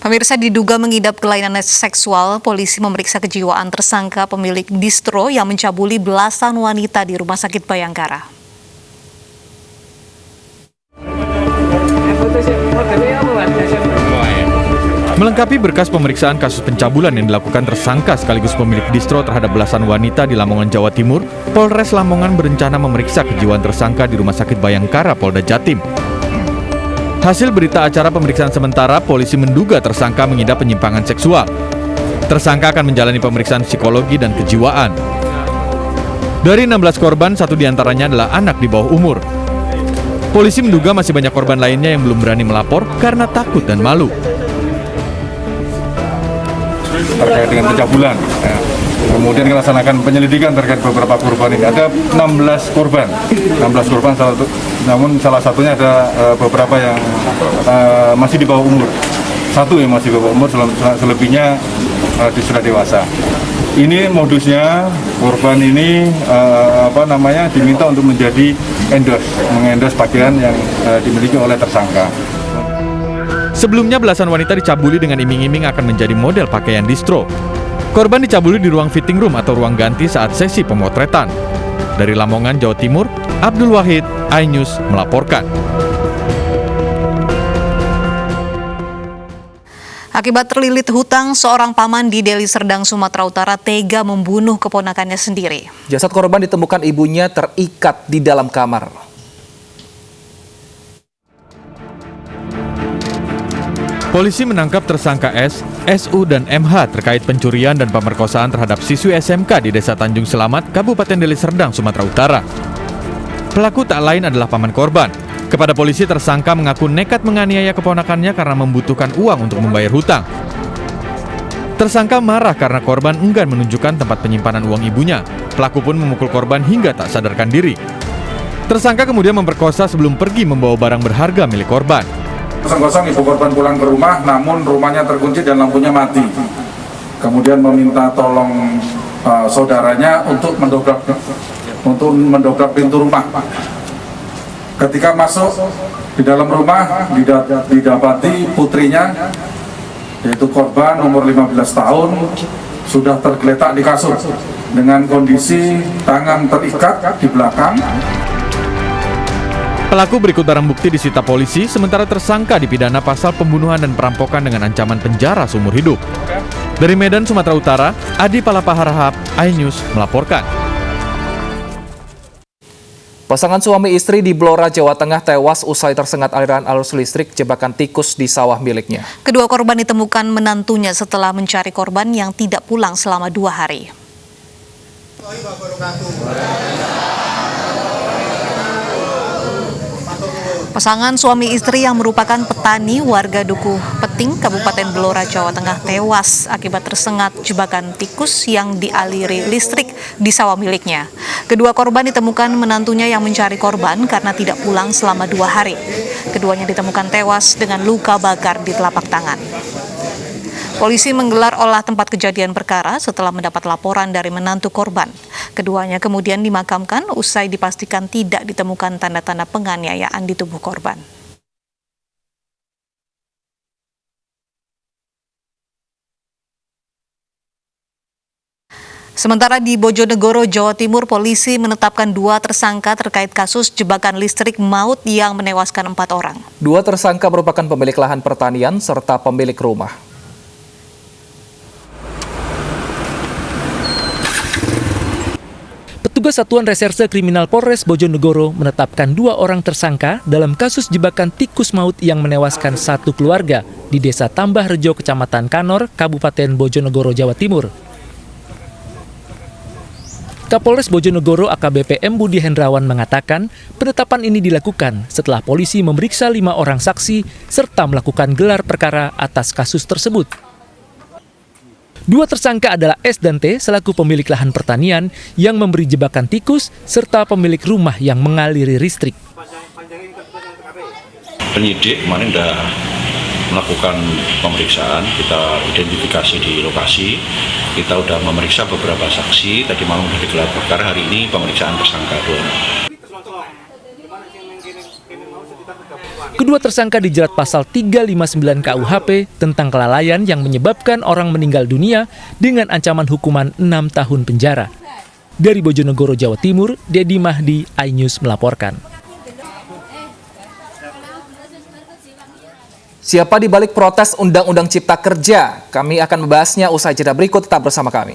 Pemirsa, diduga mengidap kelainan seksual, polisi memeriksa kejiwaan tersangka pemilik distro yang mencabuli belasan wanita di Rumah Sakit Bayangkara. Melengkapi berkas pemeriksaan kasus pencabulan yang dilakukan tersangka sekaligus pemilik distro terhadap belasan wanita di Lamongan, Jawa Timur, Polres Lamongan berencana memeriksa kejiwaan tersangka di Rumah Sakit Bayangkara, Polda Jatim. Hasil berita acara pemeriksaan sementara, polisi menduga tersangka mengidap penyimpangan seksual. Tersangka akan menjalani pemeriksaan psikologi dan kejiwaan. Dari 16 korban, 1 diantaranya adalah anak di bawah umur. Polisi menduga masih banyak korban lainnya yang belum berani melapor karena takut dan malu. Terkait dengan pencabulan, kemudian kita laksanakan penyelidikan terkait beberapa korban ini. Ada 16 korban, namun salah satunya ada beberapa yang masih di bawah umur. 1 yang masih di bawah umur, selebihnya sudah dewasa. Ini modusnya, korban ini diminta untuk menjadi mengendorse pakaian yang dimiliki oleh tersangka. Sebelumnya belasan wanita dicabuli dengan iming-iming akan menjadi model pakaian distro. Korban dicabuli di ruang fitting room atau ruang ganti saat sesi pemotretan. Dari Lamongan, Jawa Timur, Abdul Wahid, iNews melaporkan. Akibat terlilit hutang, seorang paman di Deli Serdang, Sumatera Utara tega membunuh keponakannya sendiri. Jasad korban ditemukan ibunya terikat di dalam kamar. Polisi menangkap tersangka S, SU, dan MH terkait pencurian dan pemerkosaan terhadap siswi SMK di Desa Tanjung Selamat, Kabupaten Deli Serdang, Sumatera Utara. Pelaku tak lain adalah paman korban. Kepada polisi, tersangka mengaku nekat menganiaya keponakannya karena membutuhkan uang untuk membayar hutang. Tersangka marah karena korban enggan menunjukkan tempat penyimpanan uang ibunya. Pelaku pun memukul korban hingga tak sadarkan diri. Tersangka kemudian memperkosa sebelum pergi membawa barang berharga milik korban. Kosong-kosong ibu korban pulang ke rumah, namun rumahnya terkunci dan lampunya mati. Kemudian meminta tolong saudaranya untuk mendobrak pintu rumah. Ketika masuk di dalam rumah, didapati putrinya, yaitu korban umur 15 tahun, sudah tergeletak di kasur dengan kondisi tangan terikat di belakang. Pelaku berikut barang bukti disita polisi, sementara tersangka dipidana pasal pembunuhan dan perampokan dengan ancaman penjara seumur hidup. Dari Medan, Sumatera Utara, Adi Palapaharahap, iNews melaporkan. Pasangan suami istri di Blora, Jawa Tengah tewas usai tersengat aliran arus listrik jebakan tikus di sawah miliknya. Kedua korban ditemukan menantunya setelah mencari korban yang tidak pulang selama 2 hari. Pasangan suami istri yang merupakan petani warga Dukuh Peting, Kabupaten Blora, Jawa Tengah tewas akibat tersengat jebakan tikus yang dialiri listrik di sawah miliknya. Kedua korban ditemukan menantunya yang mencari korban karena tidak pulang selama 2 hari. Keduanya ditemukan tewas dengan luka bakar di telapak tangan. Polisi menggelar olah tempat kejadian perkara setelah mendapat laporan dari menantu korban. Keduanya kemudian dimakamkan usai dipastikan tidak ditemukan tanda-tanda penganiayaan di tubuh korban. Sementara di Bojonegoro, Jawa Timur, polisi menetapkan 2 tersangka terkait kasus jebakan listrik maut yang menewaskan 4 orang. 2 tersangka merupakan pemilik lahan pertanian serta pemilik rumah. Petugas Satuan Reserse Kriminal Polres Bojonegoro menetapkan 2 orang tersangka dalam kasus jebakan tikus maut yang menewaskan 1 keluarga di Desa Tambah Rejo, Kecamatan Kanor, Kabupaten Bojonegoro, Jawa Timur. Kapolres Bojonegoro AKBP M. Budi Hendrawan mengatakan penetapan ini dilakukan setelah polisi memeriksa 5 orang saksi serta melakukan gelar perkara atas kasus tersebut. 2 tersangka adalah S dan T selaku pemilik lahan pertanian yang memberi jebakan tikus serta pemilik rumah yang mengaliri listrik. Penyidik kemarin sudah melakukan pemeriksaan, kita identifikasi di lokasi, kita sudah memeriksa beberapa saksi, tadi malam sudah digelar perkara, hari ini pemeriksaan tersangka 2. Kedua tersangka dijerat pasal 359 KUHP tentang kelalaian yang menyebabkan orang meninggal dunia dengan ancaman hukuman 6 tahun penjara. Dari Bojonegoro, Jawa Timur, Dedi Mahdi, iNews melaporkan. Siapa di balik protes Undang-Undang Cipta Kerja? Kami akan membahasnya usai jeda berikut, tetap bersama kami.